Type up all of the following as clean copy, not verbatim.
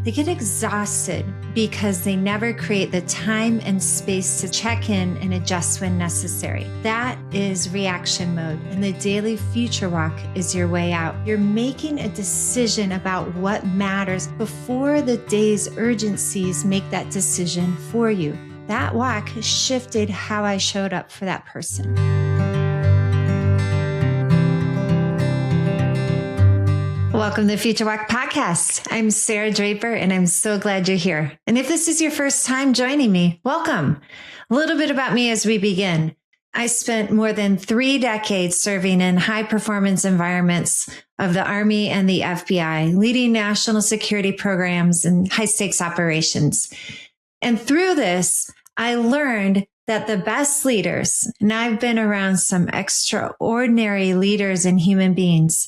They get exhausted because they never create the time and space to check in and adjust when necessary. That is reaction mode, and the daily future walk is your way out. You're making a decision about what matters before the day's urgencies make that decision for you. That walk shifted how I showed up for that person. Welcome to the Future Walk Podcast. I'm Sarah Draper, and I'm so glad you're here. And if this is your first time joining me, welcome. A little bit about me as we begin. I spent more than 3 decades serving in high-performance environments of the Army and the FBI, leading national security programs and high-stakes operations. And through this, I learned that the best leaders, and I've been around some extraordinary leaders and human beings,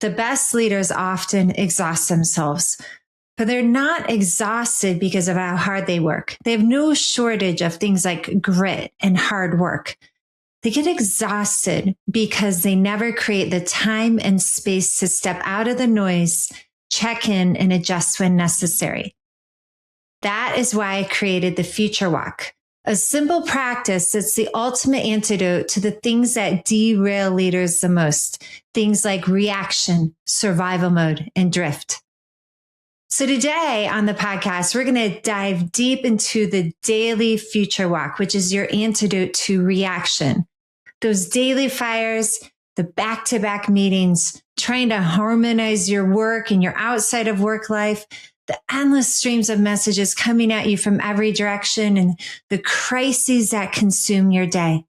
the best leaders often exhaust themselves, but they're not exhausted because of how hard they work. They have no shortage of things like grit and hard work. They get exhausted because they never create the time and space to step out of the noise, check in, and adjust when necessary. That is why I created the Future Walk, a simple practice that's the ultimate antidote to the things that derail leaders the most, things like reaction, survival mode, and drift. So today on the podcast, we're going to dive deep into the daily future walk, which is your antidote to reaction. Those daily fires, the back-to-back meetings, trying to harmonize your work and your outside of work life, the endless streams of messages coming at you from every direction, and the crises that consume your day.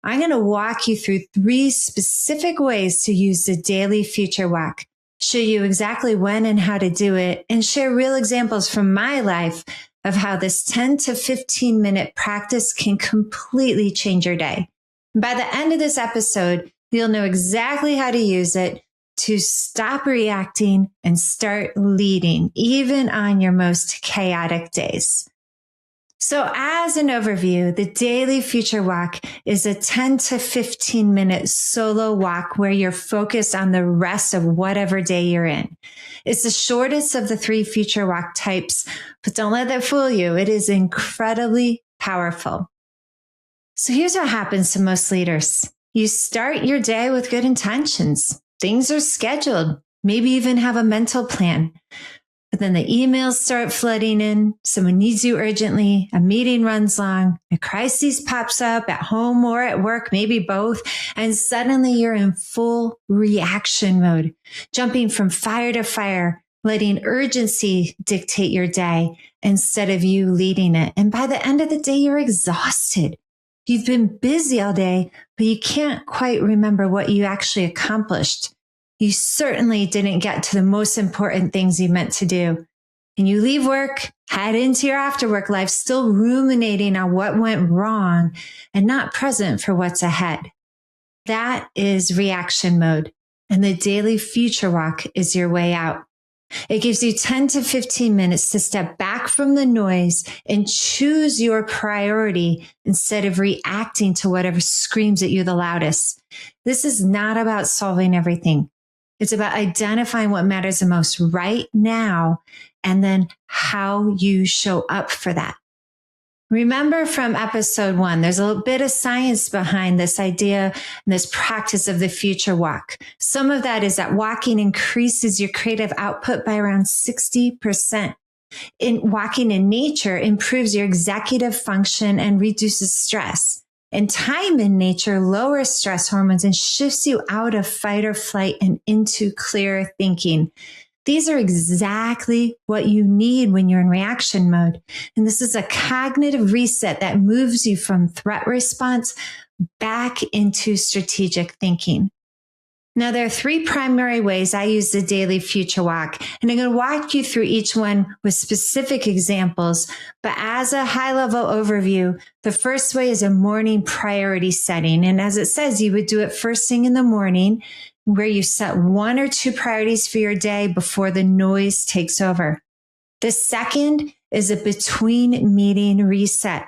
I'm going to walk you through 3 specific ways to use the daily future walk, show you exactly when and how to do it, and share real examples from my life of how this 10 to 15 minute practice can completely change your day. And by the end of this episode, you'll know exactly how to use it to stop reacting and start leading, even on your most chaotic days. So as an overview, the daily future walk is a 10 to 15 minute solo walk where you're focused on the rest of whatever day you're in. It's the shortest of the 3 future walk types, but don't let that fool you. It is incredibly powerful. So here's what happens to most leaders. You start your day with good intentions. Things are scheduled, maybe even have a mental plan. But then the emails start flooding in. Someone needs you urgently. A meeting runs long. A crisis pops up at home or at work, maybe both. And suddenly you're in full reaction mode, jumping from fire to fire, letting urgency dictate your day instead of you leading it. And by the end of the day, you're exhausted. You've been busy all day, but you can't quite remember what you actually accomplished. You certainly didn't get to the most important things you meant to do. And you leave work, head into your after work life, still ruminating on what went wrong and not present for what's ahead. That is reaction mode. And the daily future walk is your way out. It gives you 10 to 15 minutes to step back from the noise and choose your priority instead of reacting to whatever screams at you the loudest. This is not about solving everything. It's about identifying what matters the most right now and then how you show up for that. Remember from episode 1, there's a bit of science behind this idea and this practice of the future walk. Some of that is that walking increases your creative output by around 60%. Walking in nature improves your executive function and reduces stress. And time in nature lowers stress hormones and shifts you out of fight or flight and into clear thinking. These are exactly what you need when you're in reaction mode. And this is a cognitive reset that moves you from threat response back into strategic thinking. Now, there are 3 primary ways I use the daily future walk, and I'm going to walk you through each one with specific examples. But as a high-level overview, the first way is a morning priority setting. And as it says, you would do it first thing in the morning, where you set 1 or 2 priorities for your day before the noise takes over. The second is a between meeting reset.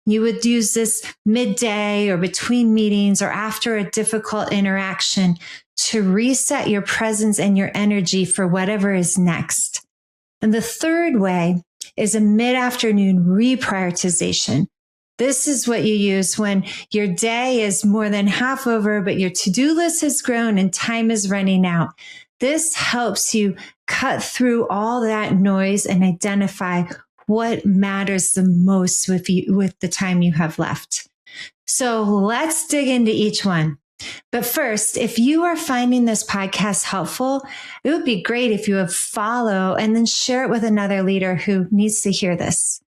You would use this midday or between meetings or after a difficult interaction to reset your presence and your energy for whatever is next. And the third way is a mid-afternoon reprioritization. This is what you use when your day is more than half over, but your to-do list has grown and time is running out. This helps you cut through all that noise and identify what matters the most with the time you have left. So let's dig into each one. But first, if you are finding this podcast helpful, it would be great if you would follow and then share it with another leader who needs to hear this.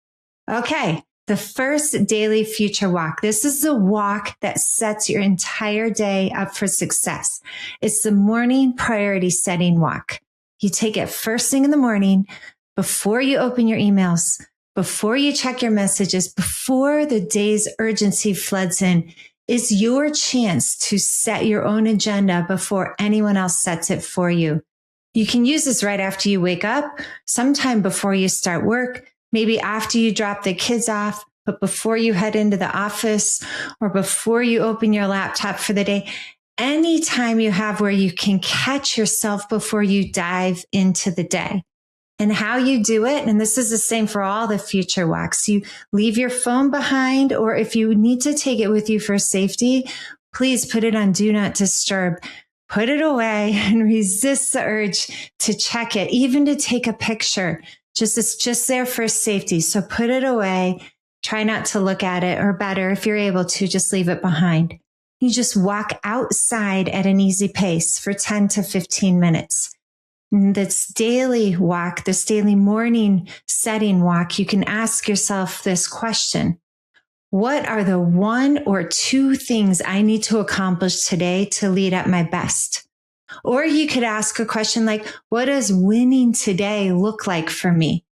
Okay, the first daily future walk. This is the walk that sets your entire day up for success. It's the morning priority setting walk. You take it first thing in the morning, before you open your emails, before you check your messages, before the day's urgency floods in. Is your chance to set your own agenda before anyone else sets it for you. You can use this right after you wake up, sometime before you start work, maybe after you drop the kids off, but before you head into the office or before you open your laptop for the day. Any time you have where you can catch yourself before you dive into the day. And how you do it, and this is the same for all the future walks, you leave your phone behind, or if you need to take it with you for safety, please put it on Do Not Disturb. Put it away and resist the urge to check it, even to take a picture. It's just there for safety. So put it away. Try not to look at it, or better, if you're able to, just leave it behind. You just walk outside at an easy pace for 10 to 15 minutes. This daily walk, this daily morning setting walk, you can ask yourself this question. What are the one or two things I need to accomplish today to lead at my best? Or you could ask a question like, what does winning today look like for me?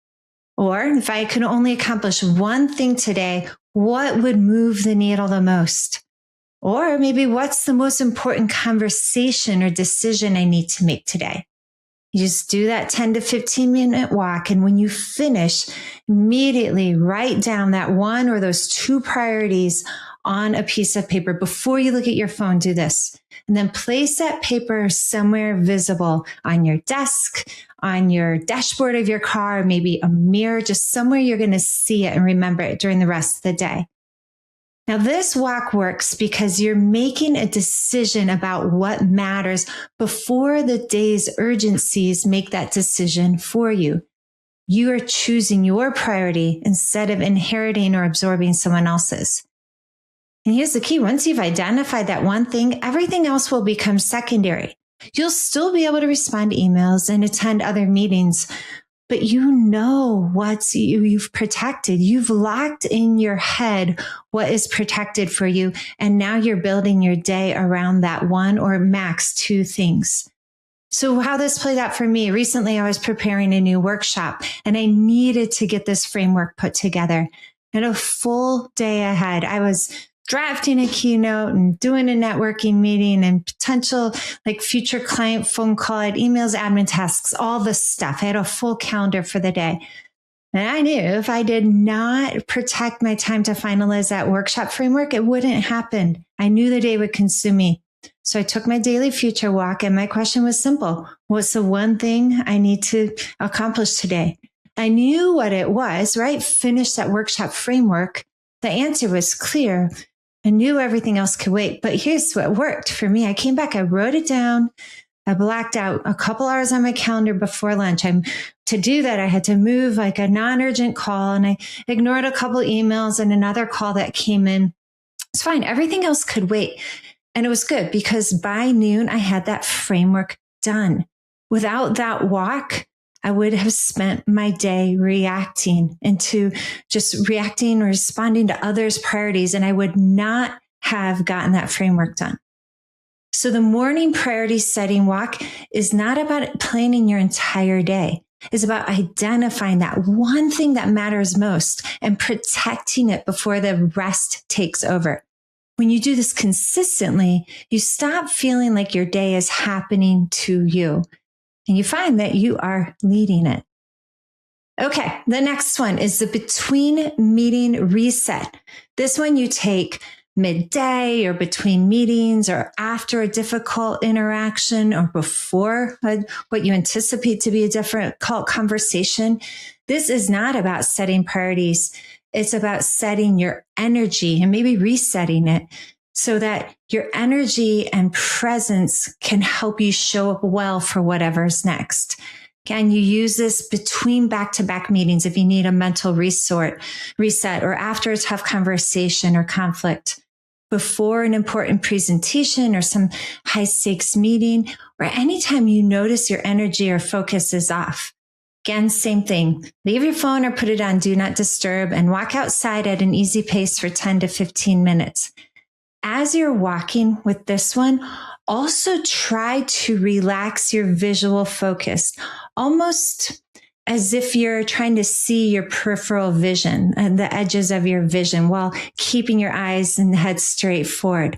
Or if I could only accomplish one thing today, what would move the needle the most? Or maybe what's the most important conversation or decision I need to make today? You just do that 10 to 15 minute walk. And when you finish, immediately write down that one or those two priorities on a piece of paper. Before you look at your phone, do this. And then place that paper somewhere visible on your desk, on your dashboard of your car, maybe a mirror, just somewhere you're going to see it and remember it during the rest of the day. Now, this walk works because you're making a decision about what matters before the day's urgencies make that decision for you. You are choosing your priority instead of inheriting or absorbing someone else's. And here's the key. Once you've identified that one thing, everything else will become secondary. You'll still be able to respond to emails and attend other meetings, but you know what you've protected. You've locked in your head what is protected for you. And now you're building your day around that one or max two things. So how this played out for me, recently I was preparing a new workshop and I needed to get this framework put together. And a full day ahead, I was drafting a keynote and doing a networking meeting and potential future client phone call, I had emails, admin tasks, all this stuff. I had a full calendar for the day. And I knew if I did not protect my time to finalize that workshop framework, it wouldn't happen. I knew the day would consume me. So I took my daily future walk and my question was simple. What's the one thing I need to accomplish today? I knew what it was, right? Finish that workshop framework. The answer was clear. I knew everything else could wait, but here's what worked for me. I came back, I wrote it down. I blacked out a couple hours on my calendar before lunch. To do that, I had to move a non-urgent call and I ignored a couple emails and another call that came in. It's fine. Everything else could wait. And it was good because by noon, I had that framework done. Without that walk, I would have spent my day reacting or responding to others' priorities, and I would not have gotten that framework done. So the morning priority setting walk is not about planning your entire day. It's about identifying that one thing that matters most and protecting it before the rest takes over. When you do this consistently, you stop feeling like your day is happening to you. And you find that you are leading it. Okay, the next one is the between meeting reset. This one you take midday or between meetings or after a difficult interaction or before what you anticipate to be a difficult conversation. This is not about setting priorities. It's about setting your energy and maybe resetting it so that your energy and presence can help you show up well for whatever's next. Can you use this between back-to-back meetings if you need a mental reset or after a tough conversation or conflict, before an important presentation or some high-stakes meeting, or anytime you notice your energy or focus is off? Again, same thing. Leave your phone or put it on Do Not Disturb and walk outside at an easy pace for 10 to 15 minutes. As you're walking with this one, also try to relax your visual focus, almost as if you're trying to see your peripheral vision and the edges of your vision while keeping your eyes and head straight forward.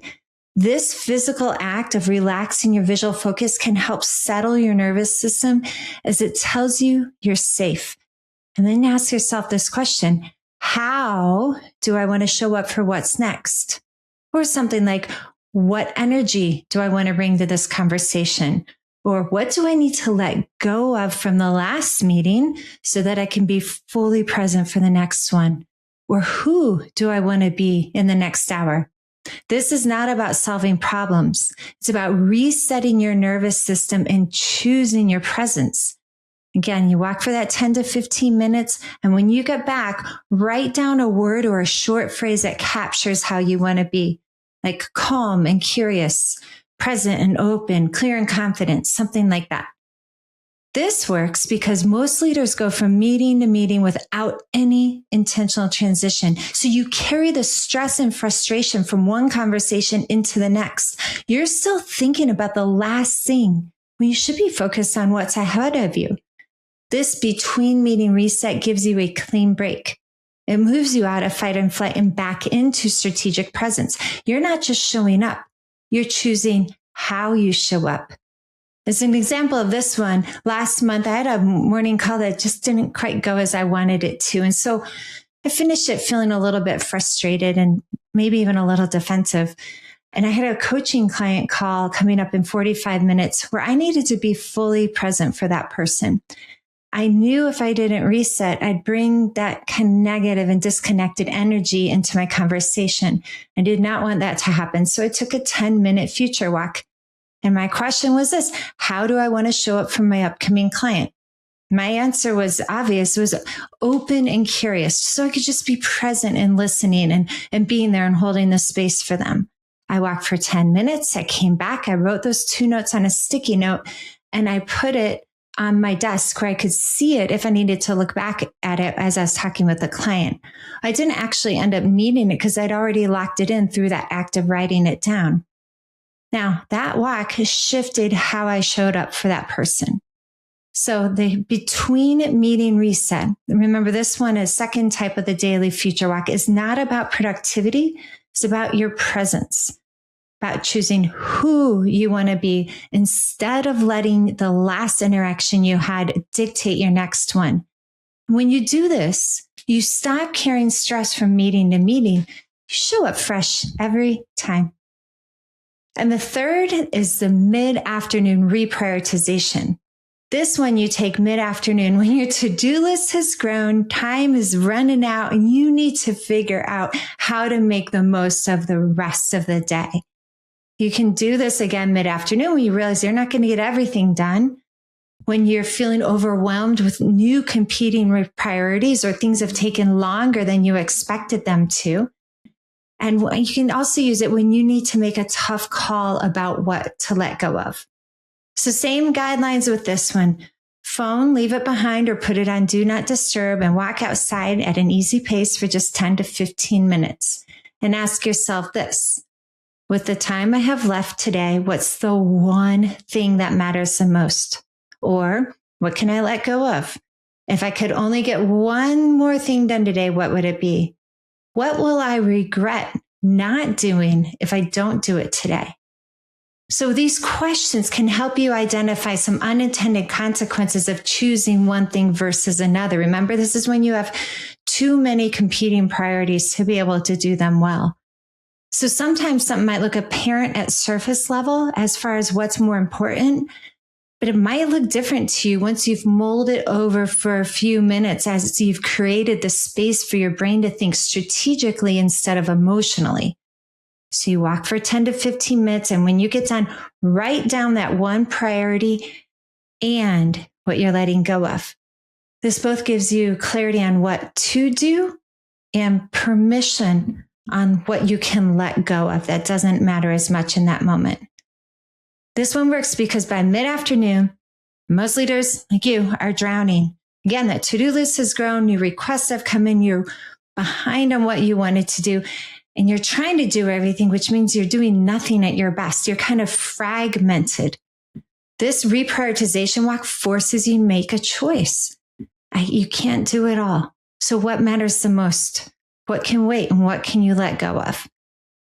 This physical act of relaxing your visual focus can help settle your nervous system as it tells you you're safe. And then ask yourself this question: how do I want to show up for what's next? Or something like, what energy do I want to bring to this conversation? Or what do I need to let go of from the last meeting so that I can be fully present for the next one? Or who do I want to be in the next hour? This is not about solving problems. It's about resetting your nervous system and choosing your presence. Again, you walk for that 10 to 15 minutes. And when you get back, write down a word or a short phrase that captures how you want to be, like calm and curious, present and open, clear and confident, something like that. This works because most leaders go from meeting to meeting without any intentional transition. So you carry the stress and frustration from one conversation into the next. You're still thinking about the last thing when you should be focused on what's ahead of you. This between meeting reset gives you a clean break. It moves you out of fight and flight and back into strategic presence. You're not just showing up. You're choosing how you show up. As an example of this one, last month I had a morning call that just didn't quite go as I wanted it to. And so I finished it feeling a little bit frustrated and maybe even a little defensive. And I had a coaching client call coming up in 45 minutes where I needed to be fully present for that person. I knew if I didn't reset, I'd bring that negative and disconnected energy into my conversation. I did not want that to happen. So I took a 10-minute future walk. And my question was this: how do I want to show up for my upcoming client? My answer was obvious, was open and curious, so I could just be present and listening and being there and holding the space for them. I walked for 10 minutes. I came back. I wrote those 2 notes on a sticky note and I put it on my desk where I could see it if I needed to look back at it as I was talking with the client. I didn't actually end up needing it because I'd already locked it in through that act of writing it down. Now, that walk has shifted how I showed up for that person. So the between meeting reset, remember this one is second type of the daily future walk, is not about productivity. It's about your presence, about choosing who you want to be instead of letting the last interaction you had dictate your next one. When you do this, you stop carrying stress from meeting to meeting. You show up fresh every time. And the third is the mid-afternoon reprioritization. This one you take mid-afternoon when your to-do list has grown, time is running out, and you need to figure out how to make the most of the rest of the day. You can do this again mid-afternoon when you realize you're not going to get everything done, when you're feeling overwhelmed with new competing priorities or things have taken longer than you expected them to. And you can also use it when you need to make a tough call about what to let go of. So same guidelines with this one. Phone, leave it behind or put it on Do Not Disturb and walk outside at an easy pace for just 10 to 15 minutes. And ask yourself this: with the time I have left today, what's the one thing that matters the most? Or what can I let go of? If I could only get one more thing done today, what would it be? What will I regret not doing if I don't do it today? So these questions can help you identify some unintended consequences of choosing one thing versus another. Remember, this is when you have too many competing priorities to be able to do them well. So sometimes something might look apparent at surface level as far as what's more important, but it might look different to you once you've mulled it over for a few minutes as you've created the space for your brain to think strategically instead of emotionally. So you walk for 10 to 15 minutes, and when you get done, write down that one priority and what you're letting go of. This both gives you clarity on what to do and permission on what you can let go of that doesn't matter as much in that moment. This one works because by mid-afternoon, most leaders like you are drowning. Again, that to-do list has grown, new requests have come in, you're behind on what you wanted to do, and you're trying to do everything, which means you're doing nothing at your best. You're kind of fragmented. This reprioritization walk forces you to make a choice. You can't do it all. So what matters the most? What can wait and what can you let go of?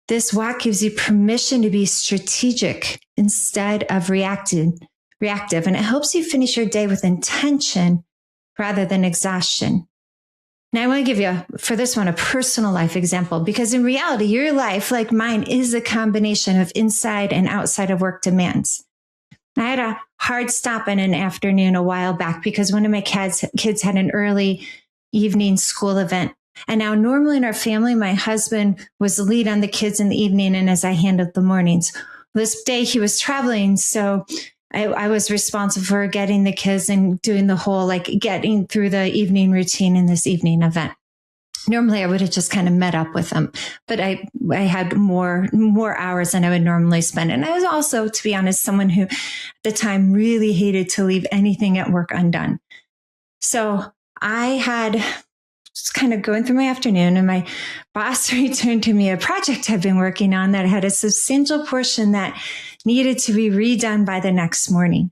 This walk gives you permission to be strategic instead of reactive, and it helps you finish your day with intention rather than exhaustion. Now, I want to give you, for this one, a personal life example, because in reality, your life, like mine, is a combination of inside and outside of work demands. I had a hard stop in an afternoon a while back because one of my kids had an early evening school event. And now normally in our family, my husband was the lead on the kids in the evening, and as I handled the mornings. This day he was traveling, so I was responsible for getting the kids and doing the whole, getting through the evening routine in this evening event. Normally I would have just kind of met up with them, but I had more hours than I would normally spend. And I was also, to be honest, someone who at the time really hated to leave anything at work undone. So I had just kind of going through my afternoon, and my boss returned to me a project I've been working on that had a substantial portion that needed to be redone by the next morning.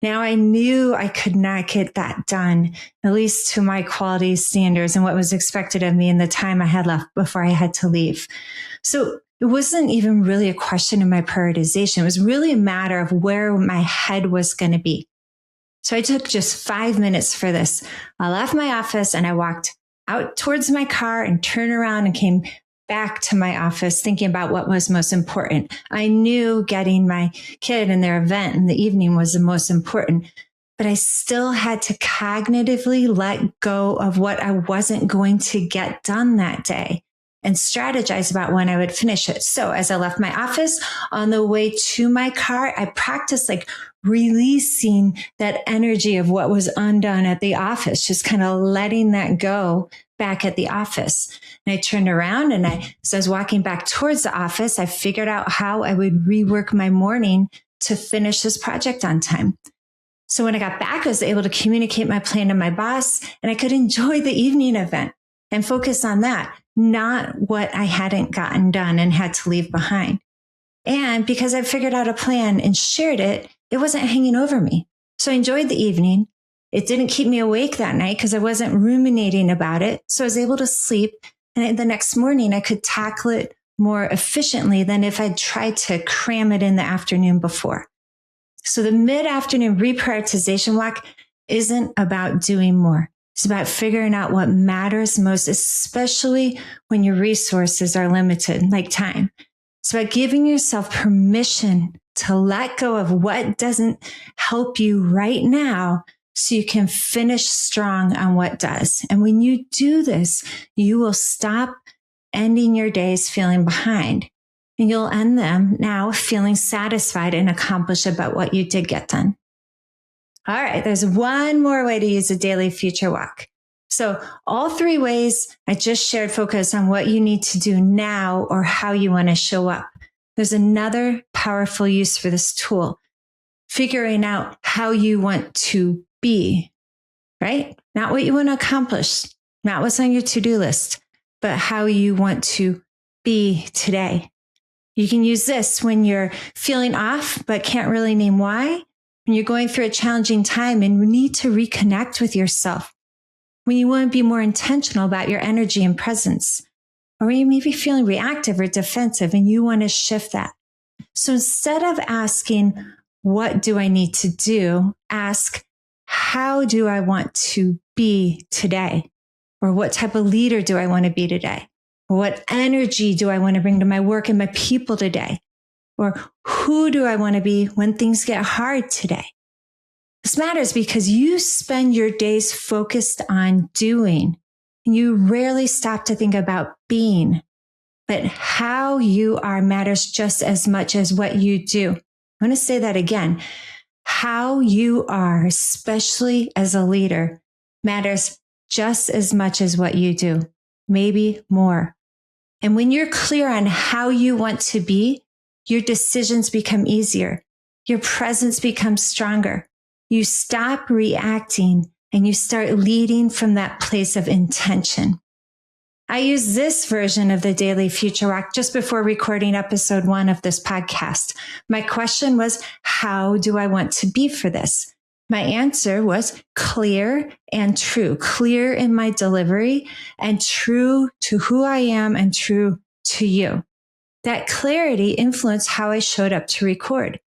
Now I knew I could not get that done, at least to my quality standards and what was expected of me in the time I had left before I had to leave. So it wasn't even really a question of my prioritization. It was really a matter of where my head was going to be. So I took just 5 minutes for this. I left my office and I walked out towards my car and turned around and came back to my office thinking about what was most important. I knew getting my kid and their event in the evening was the most important, but I still had to cognitively let go of what I wasn't going to get done that day and strategize about when I would finish it. So as I left my office on the way to my car, I practiced releasing that energy of what was undone at the office, just kind of letting that go back at the office. And I turned around and as I was walking back towards the office, I figured out how I would rework my morning to finish this project on time. So when I got back, I was able to communicate my plan to my boss, and I could enjoy the evening event and focus on that, not what I hadn't gotten done and had to leave behind. And because I figured out a plan and shared it, it wasn't hanging over me. So I enjoyed the evening. It didn't keep me awake that night because I wasn't ruminating about it. So I was able to sleep. And the next morning, I could tackle it more efficiently than if I'd tried to cram it in the afternoon before. So the mid-afternoon reprioritization walk isn't about doing more. It's about figuring out what matters most, especially when your resources are limited, like time. It's about giving yourself permission to let go of what doesn't help you right now so you can finish strong on what does. And when you do this, you will stop ending your days feeling behind. And you'll end them now feeling satisfied and accomplished about what you did get done. All right, there's one more way to use a daily future walk. So all three ways I just shared focus on what you need to do now or how you want to show up. There's another powerful use for this tool, figuring out how you want to be, right? Not what you want to accomplish, not what's on your to-do list, but how you want to be today. You can use this when you're feeling off, but can't really name why, when you're going through a challenging time and need to reconnect with yourself, when you want to be more intentional about your energy and presence, or when you may be feeling reactive or defensive and you want to shift that. So instead of asking, what do I need to do? Ask, how do I want to be today? Or what type of leader do I want to be today? Or what energy do I want to bring to my work and my people today? Or who do I want to be when things get hard today? This matters because you spend your days focused on doing, and you rarely stop to think about being. But how you are matters just as much as what you do. I want to say that again. How you are, especially as a leader, matters just as much as what you do, maybe more. And when you're clear on how you want to be, your decisions become easier. Your presence becomes stronger. You stop reacting and you start leading from that place of intention. I used this version of the Daily Future Walk just before recording episode 1 of this podcast. My question was, how do I want to be for this? My answer was clear and true, clear in my delivery and true to who I am and true to you. That clarity influenced how I showed up to record.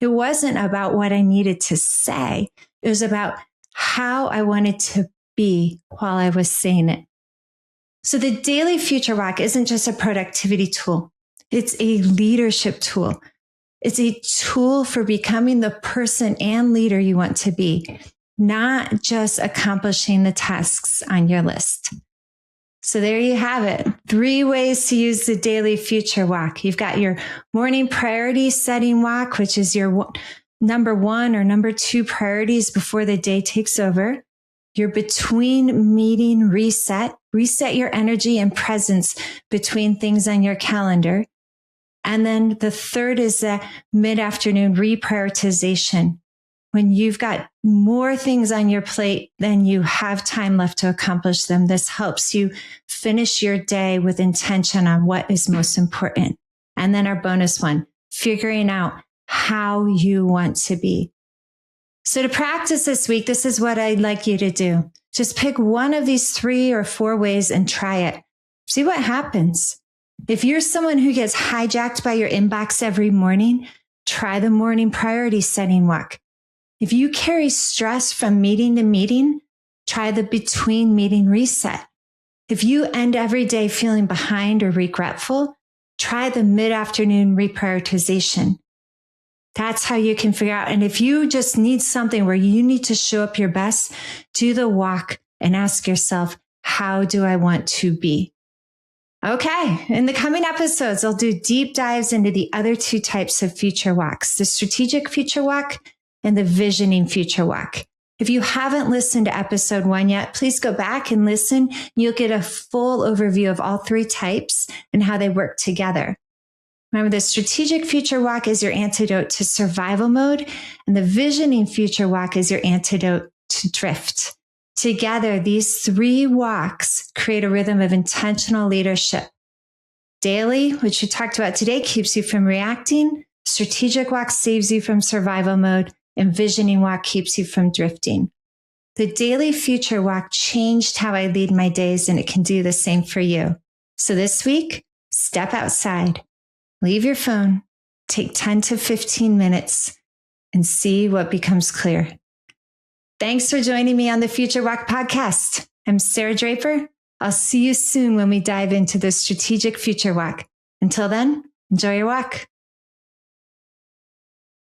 It wasn't about what I needed to say. It was about how I wanted to be while I was saying it. So the Daily Future Walk isn't just a productivity tool. It's a leadership tool. It's a tool for becoming the person and leader you want to be, not just accomplishing the tasks on your list. So there you have it. 3 ways to use the Daily Future Walk. You've got your morning priority setting walk, which is your number 1 or number 2 priorities before the day takes over. Your between meeting reset your energy and presence between things on your calendar. And then the third is the mid-afternoon reprioritization. When you've got more things on your plate than you have time left to accomplish them, this helps you finish your day with intention on what is most important. And then our bonus one, figuring out how you want to be. So to practice this week, this is what I'd like you to do. Just pick one of these 3 or 4 ways and try it. See what happens. If you're someone who gets hijacked by your inbox every morning, try the morning priority setting walk. If you carry stress from meeting to meeting, try the between meeting reset. If you end every day feeling behind or regretful, try the mid-afternoon reprioritization. That's how you can figure out. And if you just need something where you need to show up your best, do the walk and ask yourself, how do I want to be? Okay. In the coming episodes, I'll do deep dives into the other 2 types of future walks, the strategic future walk and the visioning future walk. If you haven't listened to episode 1 yet, please go back and listen. You'll get a full overview of all 3 types and how they work together. Remember, the strategic future walk is your antidote to survival mode, and the visioning future walk is your antidote to drift. Together, these 3 walks create a rhythm of intentional leadership. Daily, which we talked about today, keeps you from reacting. Strategic walk saves you from survival mode, and visioning walk keeps you from drifting. The Daily Future Walk changed how I lead my days, and it can do the same for you. So this week, step outside. Leave your phone, take 10 to 15 minutes, and see what becomes clear. Thanks for joining me on the Future Walk podcast. I'm Sarah Draper. I'll see you soon when we dive into the strategic future walk. Until then, enjoy your walk.